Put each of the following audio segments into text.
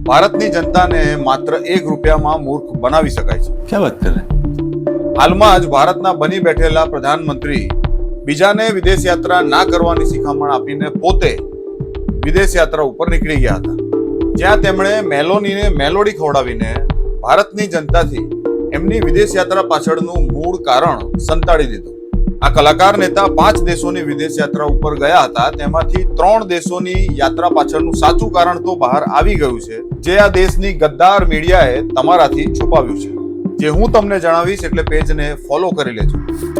ભારતની જનતાને માત્ર ₹1 મૂર્ખ બનાવી શકાય છે। क्या बात कर रहे हैं? હાલમાં જ ભારતના બની બેઠેલા પ્રધાનમંત્રી બીજાને વિદેશ યાત્રા ના કરવાની શિખામણ આપીને પોતે વિદેશ યાત્રા ઉપર નીકળી ગયા હતા, જ્યાં તેમણે મેલોનીને મેલોડી ખવડાવીને ભારતની જનતાથી એમની વિદેશ યાત્રા પાછળનું મૂળ કારણ સંતાડી દીધું। આ કલાકાર નેતા 5 દેશોની વિદેશ યાત્રા ઉપર ગયા હતા, તેમાંથી 3 દેશોની યાત્રા પાછળનું સાચું કારણ તો બહાર આવી ગયું છે, જે આ દેશની ગદ્દાર મીડિયાએ તમારાથી છુપાવ્યું છે, જે હું તમને જણાવીશ, એટલે પેજને ફોલો કરી લેજો।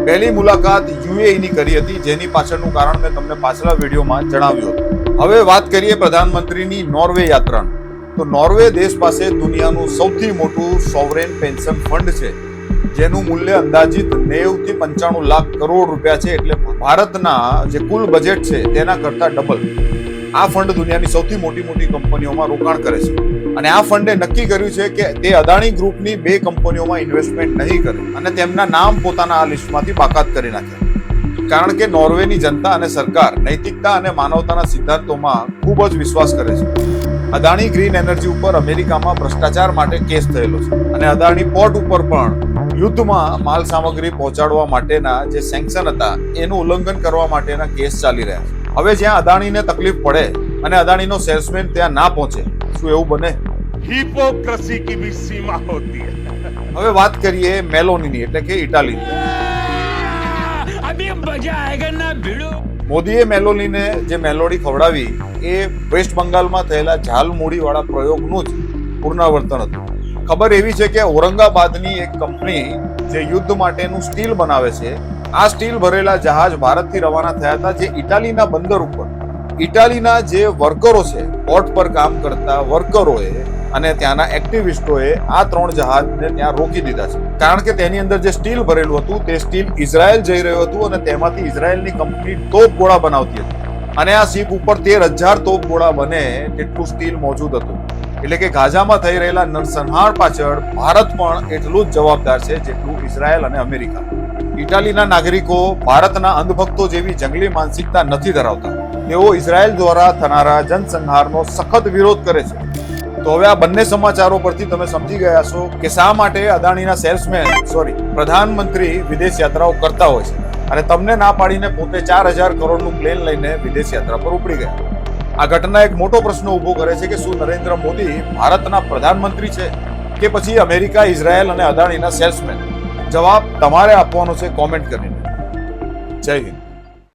પહેલી મુલાકાત UAE ની કરી હતી, જેની પાછળનું કારણ મેં તમને પાછલા વિડીયોમાં જણાવ્યું હતું। હવે વાત કરીએ પ્રધાનમંત્રીની નોર્વે યાત્રાની, તો નોર્વે દેશ પાસે દુનિયાનું સૌથી મોટું સોવરેન પેન્શન ફંડ છે, જેનું મૂલ્ય અંદાજિત 90 થી 95 લાખ કરોડ રૂપિયા છે, એટલે ભારતના જે કુલ બજેટ છે તેના કરતા ડબલ આ ફંડ દુનિયાની સૌથી મોટી કંપનીઓમાં રોકાણ કરે છે। અને આ ફંડે નક્કી કર્યું છે કે તે અદાણી ગ્રુપની 2 કંપનીઓમાં ઇન્વેસ્ટમેન્ટ નહીં કરે અને તેમના નામ પોતાના આ લિસ્ટમાંથી બાકાત કરી નાખ્યા, કારણ કે નોર્વેની જનતા અને સરકાર નૈતિકતા અને માનવતાના સિદ્ધાંતોમાં ખૂબ જ વિશ્વાસ કરે છે। અદાણી ગ્રીન એનર્જી ઉપર અમેરિકામાં ભ્રષ્ટાચાર માટે કેસ થયેલો છે અને અદાણી પોર્ટ ઉપર પણ યુદ્ધમાં માલ સામગ્રી પહોંચાડવા માટેના જે સેન્કશન હતા એનું ઉલ્લંઘન કરવા માટેના કેસ ચાલી રહ્યા છે। હવે જ્યાં અદાણીને તકલીફ પડે અને અદાણીનો સેલ્સમેન ત્યાં ના પહોંચે, શું એવું બને? हिपोक्रेसी की भी सीमा होती है। હવે વાત કરીએ મેલોનીની, એટલે કે ઇટાલીની। अभी मजा आएगा ना भिड़ो। મોદીએ મેલોનીને જે મેલોડી ખવડાવી એ વેસ્ટ બંગાળમાં થયેલા ઝાલમુડી વાળા પ્રયોગનું જ પુનરાવર્તન હતું। ખબર એવી છે કે ઔરંગાબાદની એક કંપની જે યુદ્ધ માટેનું સ્ટીલ બનાવે છે, આ સ્ટીલ ભરેલા જહાજ ભારતથી રવાના થયા હતા, જે ઇટાલીના બંદર ઉપર ઇટાલીના જે વર્કરો છે, પોર્ટ પર કામ કરતા વર્કરોએ અને ત્યાંના એક્ટિવિસ્ટોએ આ 3 જહાજને ત્યાં રોકી દીધા છે, કારણ કે તેની અંદર જે સ્ટીલ ભરેલું હતું તે સ્ટીલ ઇઝરાયલ જઈ રહ્યું હતું અને તેમાંથી ઇઝરાયલની કંપની તોપગોળા બનાવતી હતી અને આ શિપ ઉપર 13,000 તોપગોળા બને તેટલું સ્ટીલ મોજૂદ હતું। એટલે કે ગાઝામાં થઈ રહેલા નરસંહાર પાછળ ભારત પણ એટલું જ જવાબદાર છે જેટલું ઇઝરાયલ અને અમેરિકા। ઇટાલીના નાગરિકો ભારતના અંધભક્તો જેવી જંગલી માનસિકતા નથી ધરાવતા, તેઓ ઇઝરાયલ દ્વારા થનારા જનસંહારનો સખત વિરોધ કરે છે। તો હવે આ બંને સમાચારો પરથી તમે સમજી ગયા છો કે શા માટે અદાણીના પ્રધાનમંત્રી વિદેશ યાત્રાઓ કરતા હોય છે અને તમને ના પાડીને પોતે 4,000 કરોડનું પ્લેન લઈને વિદેશ યાત્રા પર ઉપડી ગયા। આ ઘટના એક મોટો પ્રશ્ન ઉભો કરે છે કે શું નરેન્દ્ર મોદી ભારતના પ્રધાનમંત્રી છે કે પછી અમેરિકા, ઇઝરાયલ અને અદાણીના સેલ્સમેન? જવાબ તમારે આપવાનો છે કોમેન્ટ કરીને। જય હિન્દ।